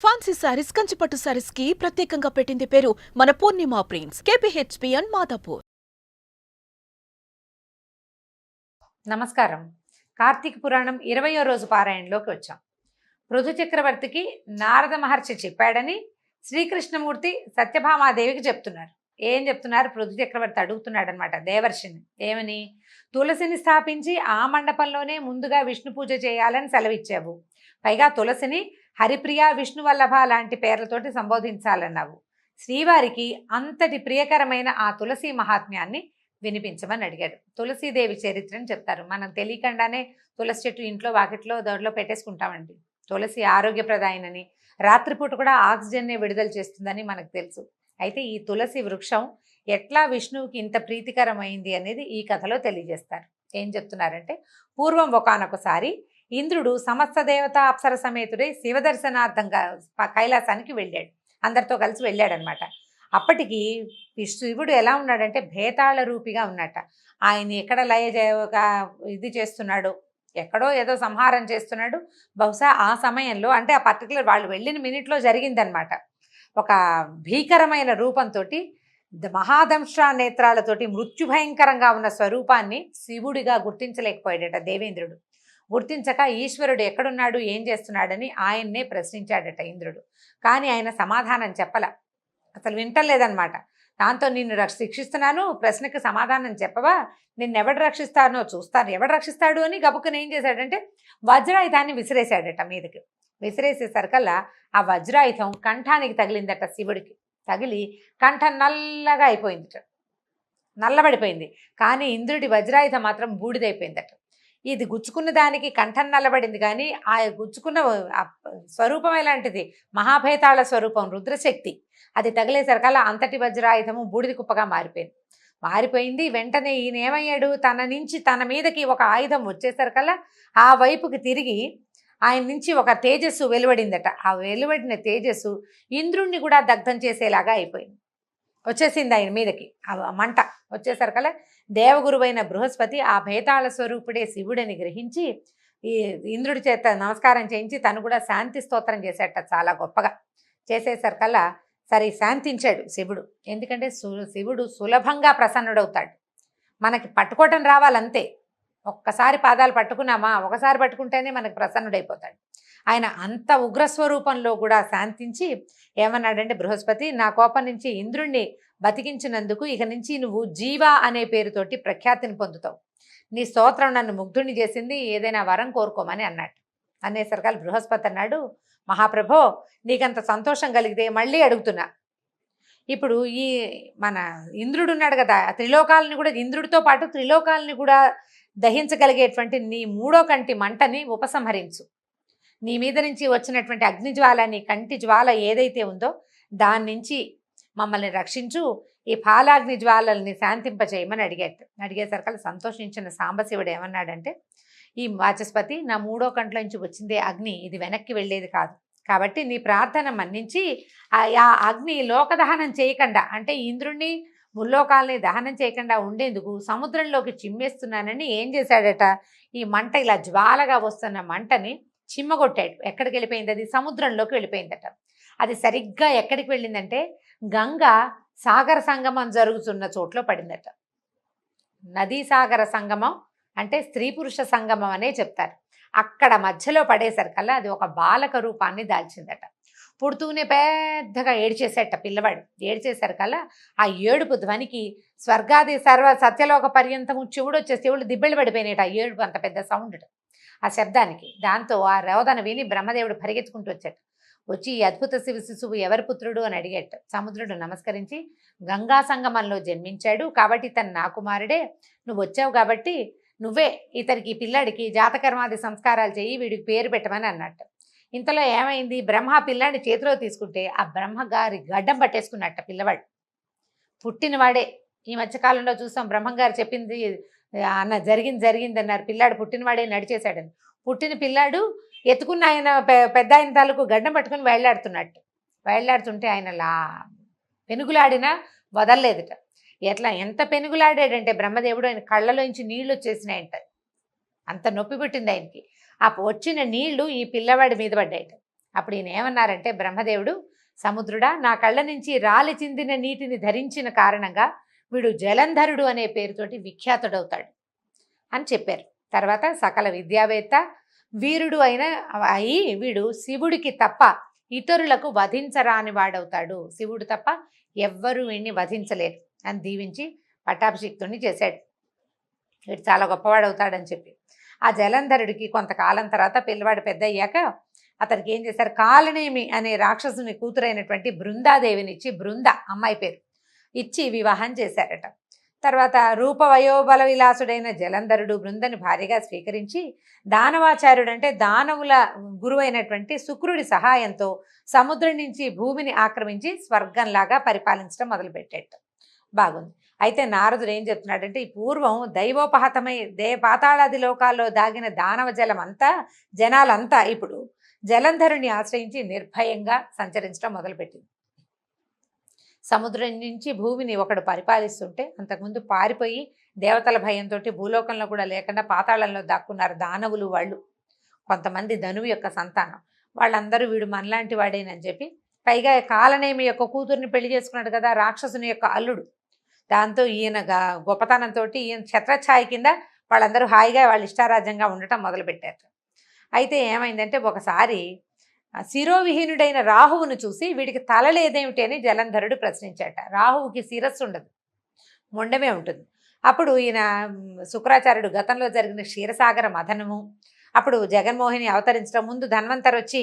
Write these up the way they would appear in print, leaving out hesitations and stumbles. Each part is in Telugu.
ఫ్యాన్సీ సారీస్ కంచిపట్టు సారీస్ కి ప్రత్యేకంగా పెట్టింది పేరు మన పూర్ణిమ ప్రింట్స్ కేపీహెచ్పిఎన్ మాదాపూర్. నమస్కారం. కార్తీక పురాణం 20వ రోజు పారాయణలోకి వచ్చాం. పృథు చక్రవర్తికి నారద మహర్షి చెప్పాడని శ్రీకృష్ణమూర్తి సత్యభామాదేవికి చెప్తున్నారు. ఏం చెప్తున్నారు? పృథు చక్రవర్తి అడుగుతున్నాడు అనమాట దేవర్షిని. ఏమని? తులసిని స్థాపించి ఆ మండపంలోనే ముందుగా విష్ణు పూజ చేయాలని సెలవిచ్చావు. పైగా తులసిని హరిప్రియ, విష్ణువల్లభ లాంటి పేర్లతోటి సంబోధించాలన్నావు. శ్రీవారికి అంతటి ప్రియకరమైన ఆ తులసి మహాత్మ్యాన్ని వినిపించమని అడిగాడు. తులసీదేవి చరిత్రని చెప్తారు. మనం తెలియకుండానే తులసి చెట్టు ఇంట్లో వాకిట్లో దొడ్లో పెట్టేసుకుంటామండి. తులసి ఆరోగ్యప్రదాయనని, రాత్రిపూట కూడా ఆక్సిజన్నే విడుదల చేస్తుందని మనకు తెలుసు. అయితే ఈ తులసి వృక్షం ఎట్లా విష్ణువుకి ఇంత ప్రీతికరమైంది అనేది ఈ కథలో తెలియజేస్తారు. ఏం చెప్తున్నారంటే, పూర్వం ఒకానొకసారి ఇంద్రుడు సమస్త దేవతా అప్సర సమేతుడై శివదర్శనార్థంగా కైలాసానికి వెళ్ళాడు. అందరితో కలిసి వెళ్ళాడనమాట. అప్పటికి శివుడు ఎలా ఉన్నాడంటే భేతాళ రూపిగా ఉన్నట్ట. ఆయన ఎక్కడ ఇది చేస్తున్నాడు, ఎక్కడో ఏదో సంహారం చేస్తున్నాడు. బహుశా ఆ సమయంలో, అంటే ఆ పర్టికులర్ వాళ్ళు వెళ్ళిన మినిట్లో జరిగిందనమాట. ఒక భీకరమైన రూపంతో, మహాదంశ నేత్రాలతోటి మృత్యుభయంకరంగా ఉన్న స్వరూపాన్ని శివుడిగా గుర్తించలేకపోయాడట దేవేంద్రుడు. గుర్తించక ఈశ్వరుడు ఎక్కడున్నాడు, ఏం చేస్తున్నాడని ఆయన్నే ప్రశ్నించాడట ఇంద్రుడు. కానీ ఆయన సమాధానం చెప్పల, అసలు వింటలేదన్నమాట. దాంతో నిన్ను శిక్షిస్తున్నాను, ప్రశ్నకి సమాధానం చెప్పవా, నిన్నెవడు రక్షిస్తానో చూస్తాను, ఎవడు రక్షిస్తాడు అని గబుక్కుని ఏం చేశాడంటే వజ్రాయుధాన్ని విసిరేశాడట మీదకి. విసిరేసేసరికల్లా ఆ వజ్రాయుధం కంఠానికి తగిలిందట శివుడికి. తగిలి కంఠం నల్లగా అయిపోయిందిట, నల్లబడిపోయింది. కానీ ఇంద్రుడి వజ్రాయుధం మాత్రం బూడిదైపోయిందట. ఇది గుచ్చుకున్న దానికి కంఠం నల్లబడింది, కానీ ఆ గుచ్చుకున్న స్వరూపం ఎలాంటిది, మహాభేతాళ స్వరూపం, రుద్రశక్తి. అది తగిలేసరికల్లా అంతటి వజ్రాయుధము బూడిద కుప్పగా మారిపోయింది. వెంటనే ఈయన ఏమయ్యాడు, తన మీదకి ఒక ఆయుధం వచ్చేసరికల్లా ఆ వైపుకి తిరిగి ఆయన నుంచి ఒక తేజస్సు వెలువడిందట. ఆ వెలువడిన తేజస్సు ఇంద్రుణ్ణి కూడా దగ్ధం చేసేలాగా వచ్చేసింది ఆయన మీదకి. ఆ మంట వచ్చేసరికల్లా దేవగురువైన బృహస్పతి ఆ భేతాళ స్వరూపుడే శివుడని గ్రహించి ఈ ఇంద్రుడి చేత నమస్కారం చేయించి తను కూడా శాంతి స్తోత్రం చేసేట చాలా గొప్పగా. చేసేసరికల్లా సరే శాంతించాడు శివుడు. ఎందుకంటే శివుడు సులభంగా ప్రసన్నుడవుతాడు. మనకి పట్టుకోవటం రావాలంతే. ఒక్కసారి పాదాలు పట్టుకున్నామా, ఒకసారి పట్టుకుంటేనే మనకు ప్రసన్నుడైపోతాడు. ఆయన అంత ఉగ్రస్వరూపంలో కూడా శాంతించి ఏమన్నాడంటే, బృహస్పతి, నా కోపం నుంచి ఇంద్రుణ్ణి బతికించినందుకు ఇక నుంచి నువ్వు జీవ అనే పేరుతోటి ప్రఖ్యాతిని పొందుతావు. నీ స్తోత్రం నన్ను ముగ్ధుని చేసింది, ఏదైనా వరం కోరుకోమని అన్నాడు. అనేసరికల్ బృహస్పతి అన్నాడు, మహాప్రభో, నీకంత సంతోషం కలిగితే మళ్ళీ అడుగుతున్నా. ఇప్పుడు ఈ మన ఇంద్రుడు ఉన్నాడు కదా, త్రిలోకాలని కూడా, ఇంద్రుడితో పాటు త్రిలోకాలని కూడా దహించగలిగేటువంటి నీ మూడో కంటి మంటని ఉపసంహరించు. నీ మీద నుంచి వచ్చినటువంటి అగ్నిజ్వాల, నీ కంటి జ్వాల ఏదైతే ఉందో దాని నుంచి మమ్మల్ని రక్షించు, ఈ పాలాగ్ని జ్వాలల్ని శాంతింపచేయమని అడిగేసరికి సంతోషించిన సాంబశివుడు ఏమన్నాడంటే, ఈ వాచస్పతి, నా మూడో కంట్లో నుంచి వచ్చిందే అగ్ని, ఇది వెనక్కి వెళ్ళేది కాదు. కాబట్టి నీ ప్రార్థన మన్నించి ఆ అగ్ని లోకదహనం చేయకుండా, అంటే ఇంద్రుణ్ణి ముల్లోకాలని దహనం చేయకుండా ఉండేందుకు సముద్రంలోకి చిమ్మేస్తున్నానని ఏం చేశాడట, ఈ మంట ఇలా జ్వాలగా వస్తున్న మంటని చిమ్మగొట్టాడు. ఎక్కడికి వెళ్ళిపోయింది అది? సముద్రంలోకి వెళ్ళిపోయిందట. అది సరిగ్గా ఎక్కడికి వెళ్ళిందంటే గంగ సాగర సంగమం జరుగుతున్న చోట్లో పడిందట. నదీ సాగర సంగమం అంటే స్త్రీ పురుష సంగమం అనే చెప్తారు. అక్కడ మధ్యలో పడేసరికల్లా అది ఒక బాలక రూపాన్ని దాల్చిందట. పుడుతూనే పెద్దగా ఏడ్చేసేట పిల్లవాడు. ఏడ్చేసరికల్లా ఆ ఏడుపు ధ్వనికి స్వర్గాది సర్వ సత్యలోక పర్యంతము చెవుడు దిబ్బెళ్ళు పడిపోయినాట. ఆ ఏడుపు అంత పెద్ద సౌండ్ ఆ శబ్దానికి. దాంతో ఆ రోదన విని బ్రహ్మదేవుడు పరిగెత్తుకుంటూ వచ్చి ఈ అద్భుత శిశువు ఎవరి పుత్రుడు అని అడిగేట. సముద్రుడు నమస్కరించి, గంగా సంగమంలో జన్మించాడు కాబట్టి తను నా కుమారుడే, నువ్వు వచ్చావు కాబట్టి నువ్వే ఇతనికి, పిల్లాడికి జాతకర్మాది సంస్కారాలు చెయ్యి, వీడికి పేరు పెట్టమని అన్నట్టు. ఇంతలో ఏమైంది, బ్రహ్మ పిల్లాడిని చేతిలో తీసుకుంటే ఆ బ్రహ్మగారి గడ్డం పట్టేసుకున్నట్ట పిల్లవాడు. పుట్టినవాడే. ఈ మధ్యకాలంలో చూసాం బ్రహ్మంగారు చెప్పింది జరిగింది అన్నారు. పిల్లాడు పుట్టినవాడే నడిచేశాడని. పుట్టిన పిల్లాడు ఎత్తుకున్న ఆయన పెద్ద ఆయన తాలూకు గడ్డం పట్టుకుని వేళ్లాడుతుంటే ఆయన పెనుగులాడినా వదలలేదుట. ఎంత పెనుగులాడాడంటే బ్రహ్మదేవుడు ఆయన కళ్ళలోంచి నీళ్లు వచ్చేసినాయంట. అంత నొప్పి పుట్టింది ఆయనకి. ఆ వచ్చిన నీళ్లు ఈ పిల్లవాడి మీద పడ్డాయట. అప్పుడు ఈయన ఏమన్నారంటే బ్రహ్మదేవుడు, సముద్రుడా, నా కళ్ళ నుంచి రాలి చిందిన నీటిని ధరించిన కారణంగా వీడు జలంధరుడు అనే పేరుతోటి విఖ్యాతుడవుతాడు అని చెప్పారు. తర్వాత సకల విద్యావేత్త వీరుడు అయి వీడు శివుడికి తప్ప ఇతరులకు వధించరాని వాడవుతాడు, శివుడు తప్ప ఎవ్వరూ వీడిని వధించలేరు అని దీవించి పట్టాభిషిక్తుడిని చేశాడు. వీడు చాలా గొప్పవాడవుతాడని చెప్పి ఆ జలంధరుడికి కొంతకాలం తర్వాత పిల్లవాడు పెద్ద అయ్యాక అతనికి ఏం చేశారు, కాలనేమి అనే రాక్షసుని కూతురైనటువంటి బృందాదేవిని ఇచ్చి, బృంద అమ్మాయి పేరు ఇచ్చి వివాహం చేశారట. తర్వాత రూపవయోబల విలాసుడైన జలంధరుడు బృందని భార్యగా స్వీకరించి దానవాచార్యుడు అంటే దానవుల గురువైనటువంటి శుక్రుడి సహాయంతో సముద్రం నుంచి భూమిని ఆక్రమించి స్వర్గంలాగా పరిపాలించడం మొదలుపెట్టాడు. బాగుంది. అయితే నారదుడు ఏం చెప్తున్నాడంటే, ఈ పూర్వం దైవోపహతమై పాతాళాది లోకాల్లో దాగిన దానవ జలం అంతా జనాలంతా ఇప్పుడు జలంధరుని ఆశ్రయించి నిర్భయంగా సంచరించడం మొదలుపెట్టింది. సముద్రం నుంచి భూమిని ఒకడు పరిపాలిస్తుంటే అంతకుముందు పారిపోయి దేవతల భయంతో భూలోకంలో కూడా లేకుండా పాతాళంలో దాక్కున్నారు దానవులు. వాళ్ళు కొంతమంది ధనువు యొక్క సంతానం, వాళ్ళందరూ వీడు మనలాంటి వాడేనని చెప్పి, పైగా కాలనేమి యొక్క కూతుర్ని పెళ్లి చేసుకున్నాడు కదా రాక్షసుని యొక్క అల్లుడు. దాంతో ఈయన గొప్పతనంతో ఈయన ఛత్రఛాయ కింద వాళ్ళందరూ హాయిగా వాళ్ళ ఇష్టారాజ్యంగా ఉండటం మొదలుపెట్టారు. అయితే ఏమైందంటే ఒకసారి శిరోవిహీనుడైన రాహువును చూసి వీడికి తల లేదేమిటి అని జలంధరుడు ప్రశ్నించాట. రాహువుకి శిరస్సు ఉండదు, మొండమే ఉంటుంది. అప్పుడు ఈయన శుక్రాచార్యుడు గతంలో జరిగిన క్షీరసాగర మథనము, అప్పుడు జగన్మోహిని అవతరించడం, ముందు ధన్వంతరి వచ్చి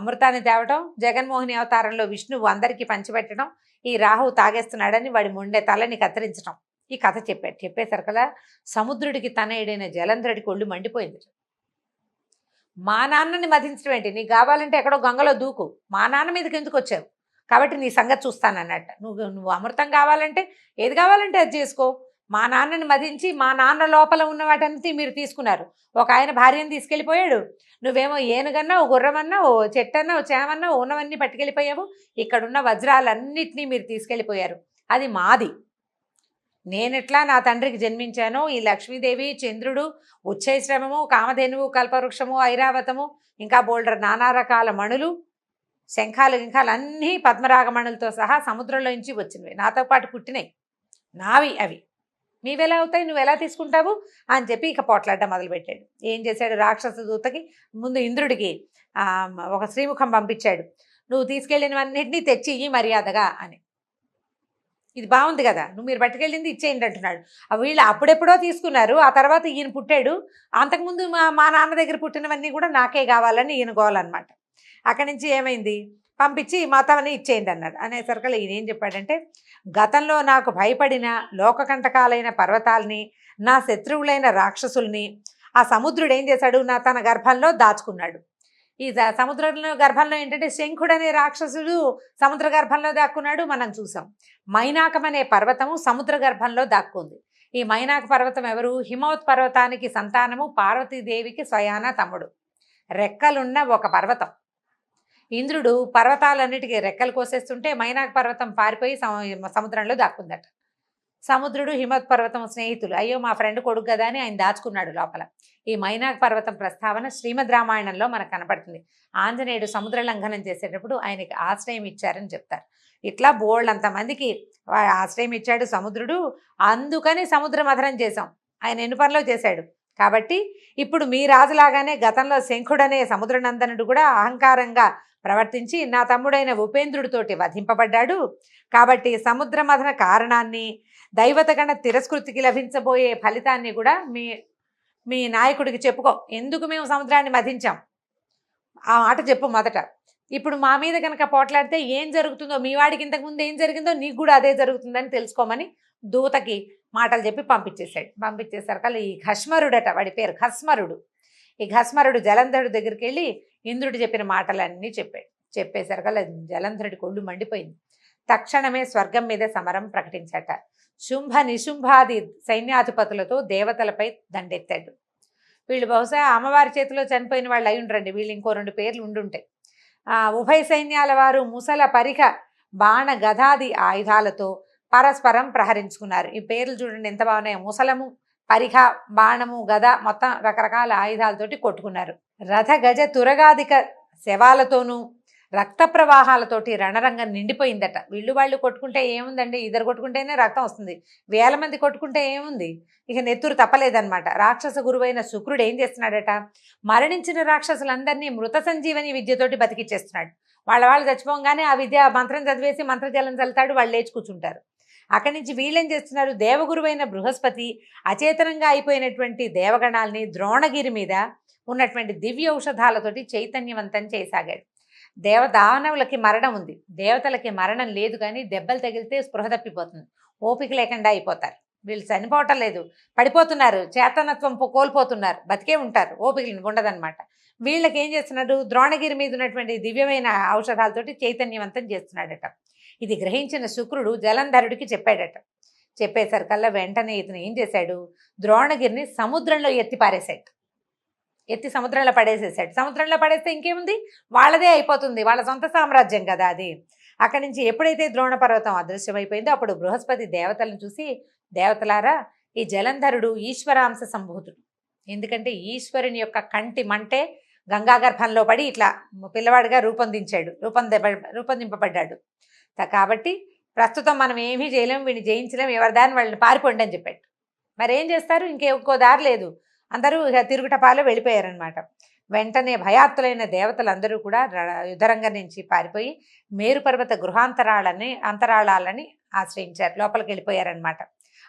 అమృతాన్ని తేవటం, జగన్మోహిని అవతారంలో విష్ణువు అందరికీ పంచిపెట్టడం, ఈ రాహువు తాగేస్తున్నాడని వాడి మొండె తలని కత్తిరించడం, ఈ కథ చెప్పేసరి కదా సముద్రుడికి తనయుడైన జలంధరుడికి ఒళ్ళు మండిపోయింది. మా నాన్నని మధించడం ఏంటి, నీకు కావాలంటే ఎక్కడో గంగలో దూకు, మా నాన్న మీదకి ఎందుకు వచ్చావు, కాబట్టి నీ సంగతి చూస్తానన్నట్ట. నువ్వు అమృతం కావాలంటే ఏది కావాలంటే అది చేసుకో, మా నాన్నని మధించి మా నాన్న లోపల ఉన్న వాటంతా మీరు తీసుకున్నారు. ఒక ఆయన భార్యను తీసుకెళ్ళిపోయాడు, నువ్వేమో ఏనుగన్నావు, గుర్రమన్నావు, చెట్టన్నావు, చేమన్నావు, ఉన్నవన్నీ పట్టుకెళ్ళిపోయావు. ఇక్కడున్న వజ్రాలన్నిటినీ మీరు తీసుకెళ్ళిపోయారు, అది మాది. నేనెట్లా నా తండ్రికి జన్మించానో ఈ లక్ష్మీదేవి, చంద్రుడు, ఉచ్చైశ్రమము, కామధేనువు, కల్పవృక్షము, ఐరావతము, ఇంకా బోల్డర్ నానా రకాల మణులు, శంఖాలు గింఖాలు అన్నీ పద్మరాగమణులతో సహా సముద్రంలో నుంచి వచ్చినవి, నాతో పాటు పుట్టినాయి, నావి అవి, మీవెలా అవుతాయి, నువ్వు ఎలా తీసుకుంటావు అని చెప్పి ఇక పోట్లాడడం మొదలుపెట్టాడు. ఏం చేశాడు, రాక్షస దూతకి ముందు ఇంద్రుడికి ఒక శ్రీముఖం పంపించాడు, నువ్వు తీసుకెళ్ళినవన్నింటినీ తెచ్చి ఇయ్యి మర్యాదగా అని. ఇది బాగుంది కదా, మీరు పట్టుకెళ్ళింది ఇచ్చేయండి అంటున్నాడు. వీళ్ళు అప్పుడెప్పుడో తీసుకున్నారు, ఆ తర్వాత ఈయన పుట్టాడు, అంతకుముందు మా నాన్న దగ్గర పుట్టినవన్నీ కూడా నాకే కావాలని ఈయన గోలన్నమాట. అక్కడి నుంచి ఏమైంది, పంపించి మొత్తాన్ని ఇచ్చేయండి అన్నాడు. అనేసరికి ఈయన ఏం చెప్పాడంటే, గతంలో నాకు భయపడిన లోకకంటకాలైన పర్వతాలని, నా శత్రువులైన రాక్షసుల్ని ఆ సముద్రుడు ఏం చేశాడు, తన గర్భంలో దాచుకున్నాడు. ఈ సముద్రంలో గర్భంలో ఏంటంటే శంఖుడు అనే రాక్షసుడు సముద్ర గర్భంలో దాక్కున్నాడు, మనం చూసాం. మైనాకం అనే పర్వతము సముద్ర గర్భంలో దాక్కుంది. ఈ మైనాక పర్వతం ఎవరు, హిమవత్ పర్వతానికి సంతానము, పార్వతీదేవికి స్వయాన తమ్ముడు, రెక్కలున్న ఒక పర్వతం. ఇంద్రుడు పర్వతాలన్నిటికీ రెక్కలు కోసేస్తుంటే మైనాక పర్వతం పారిపోయి సముద్రంలో దాక్కుందట. సముద్రుడు హిమవత్ పర్వతం స్నేహితులు, అయ్యో మా ఫ్రెండ్ కొడుకు కదా అని ఆయన దాచుకున్నాడు లోపల. ఈ మైనాక పర్వతం ప్రస్తావన శ్రీమద్ రామాయణంలో మనకు కనపడుతుంది. ఆంజనేయుడు సముద్ర లంఘనం చేసేటప్పుడు ఆయనకి ఆశ్రయం ఇచ్చారని చెప్తారు. ఇట్లా బోల్డంతమందికి ఆశ్రయం ఇచ్చాడు సముద్రుడు, అందుకని సముద్ర మథనం చేశాం. ఆయన ఎన్ని పనిలో చేశాడు కాబట్టి ఇప్పుడు మీ రాజులాగానే గతంలో శంఖుడనే సముద్రనందనుడు కూడా అహంకారంగా ప్రవర్తించి నా తమ్ముడైన ఉపేంద్రుడితోటి వధింపబడ్డాడు. కాబట్టి సముద్ర మథన కారణాన్ని, దైవతగణ తిరస్కృతికి లభించబోయే ఫలితాన్ని కూడా మీ నాయకుడికి చెప్పుకో, ఎందుకు మేము సముద్రాన్ని మధించాం ఆ మాట చెప్పు మొదట. ఇప్పుడు మా మీద కనుక పోట్లాడితే ఏం జరుగుతుందో, మీ వాడికి ఇంతకుముందు ఏం జరిగిందో నీకు కూడా అదే జరుగుతుందని తెలుసుకోమని దూతకి మాటలు చెప్పి పంపించేసరికి ఈ ఘస్మరుడట, వాడి పేరు ఘస్మరుడు. ఈ ఘస్మరుడు జలంధరుడి దగ్గరికి వెళ్ళి ఇంద్రుడు చెప్పిన మాటలన్నీ చెప్పేసరికి జలంధరుడి కొళ్ళు మండిపోయింది. తక్షణమే స్వర్గం మీద సమరం ప్రకటించట. శుంభ నిశుంభాది సైన్యాధిపతులతో దేవతలపై దండెత్తాడు. వీళ్ళు బహుశా అమ్మవారి చేతిలో చనిపోయిన వాళ్ళు అయి ఉండరండి, వీళ్ళు ఇంకో 2 పేర్లు ఉండుంటాయి. ఉభయ సైన్యాల వారు ముసల, పరిఖ, బాణ, గదాది ఆయుధాలతో పరస్పరం ప్రహరించుకున్నారు. ఈ పేర్లు చూడండి ఎంత బాగున్నాయో, ముసలము, పరిఖ, బాణము, గద, మొత్తం రకరకాల ఆయుధాలతోటి కొట్టుకున్నారు. రథ, గజ, తురగాధిక శవాలతోనూ రక్త ప్రవాహాలతోటి రణరంగం నిండిపోయిందట. వీళ్ళు వాళ్ళు కొట్టుకుంటే ఏముందండి, ఇద్దరు కొట్టుకుంటేనే రక్తం వస్తుంది, వేల మంది కొట్టుకుంటే ఏముంది, ఇక నెత్తురు తప్పలేదన్నమాట. రాక్షస గురువైన శుక్రుడు ఏం చేస్తున్నాడట, మరణించిన రాక్షసులందరినీ మృత సంజీవని విద్యతోటి బతికిచ్చేస్తున్నాడు. వాళ్ళు చచ్చిపోగానే ఆ విద్య మంత్రం చదివేసి మంత్రజలం చల్లుతాడు, వాళ్ళు లేచి కూర్చుంటారు. అక్కడి నుంచి వీళ్ళేం చేస్తున్నారు, దేవగురువైన బృహస్పతి అచేతనంగా అయిపోయినటువంటి దేవగణాల్ని ద్రోణగిరి మీద ఉన్నటువంటి దివ్య ఔషధాలతోటి చైతన్యవంతం చేయసాగాడు. దానవులకి మరణం ఉంది, దేవతలకి మరణం లేదు, కానీ దెబ్బలు తగిలితే స్పృహ తప్పిపోతుంది, ఓపిక లేకుండా అయిపోతారు. వీళ్ళు చనిపోవటం లేదు, పడిపోతున్నారు, చేతనత్వం కోల్పోతున్నారు, బతికే ఉంటారు, ఓపిక ఉండదన్నమాట. వీళ్ళకి ఏం చేస్తున్నాడు, ద్రోణగిరి మీద ఉన్నటువంటి దివ్యమైన ఔషధాలతోటి చైతన్యవంతం చేస్తున్నాడట. ఇది గ్రహించిన శుక్రుడు జలంధరుడికి చెప్పాడట. చెప్పేసరికల్లా వెంటనే ఇతను ఏం చేశాడు, ద్రోణగిరిని సముద్రంలో ఎత్తి సముద్రంలో పడేసేసాడు. సముద్రంలో పడేస్తే ఇంకేముంది, వాళ్ళదే అయిపోతుంది, వాళ్ళ సొంత సామ్రాజ్యం కదా అది. అక్కడి నుంచి ఎప్పుడైతే ద్రోణ పర్వతం అదృశ్యమైపోయిందో అప్పుడు బృహస్పతి దేవతలను చూసి, దేవతలారా, ఈ జలంధరుడు ఈశ్వరాంశ సంభూతుడు, ఎందుకంటే ఈశ్వరుని యొక్క కంటి మంటే గంగాగర్భంలో పడి ఇట్లా పిల్లవాడిగా రూపొందింపబడ్డాడు. కాబట్టి ప్రస్తుతం మనం ఏమీ చేయలేం, వీడిని జయించలేం, ఎవరిదాన్ని వాళ్ళని పారిపోండి అని చెప్పాడు. మరి ఏం చేస్తారు, ఇంకో దారి లేదు, అందరూ తిరుగుటపాలో వెళ్ళిపోయారనమాట. వెంటనే భయాత్తులైన దేవతలందరూ కూడా యుద్ధరంగం నుంచి పారిపోయి మేరు పర్వత అంతరాళాలని ఆశ్రయించారు, లోపలికి వెళ్ళిపోయారనమాట.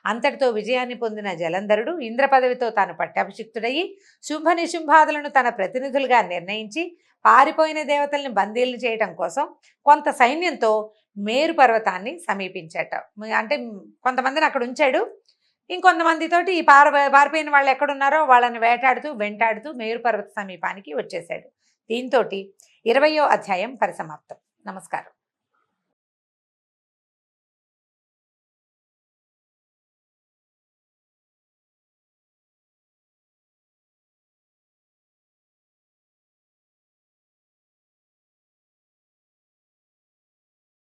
అంతటితో విజయాన్ని పొందిన జలంధరుడు ఇంద్ర పదవితో తాను పట్టాభిషిక్తుడయ్యి శుంభ నిశుంభాదులను తన ప్రతినిధులుగా నిర్ణయించి పారిపోయిన దేవతల్ని బందీలను చేయడం కోసం కొంత సైన్యంతో మేరు పర్వతాన్ని సమీపించాట. అంటే కొంతమందిని అక్కడ ఉంచాడు, ఇంకొంతమందితోటి ఈ పారిపోయిన వాళ్ళు ఎక్కడున్నారో వాళ్ళని వెంటాడుతూ మేరు పర్వత సమీపానికి వచ్చేసాడు. దీంతో 20వ అధ్యాయం పరిసమాప్తం. నమస్కారం.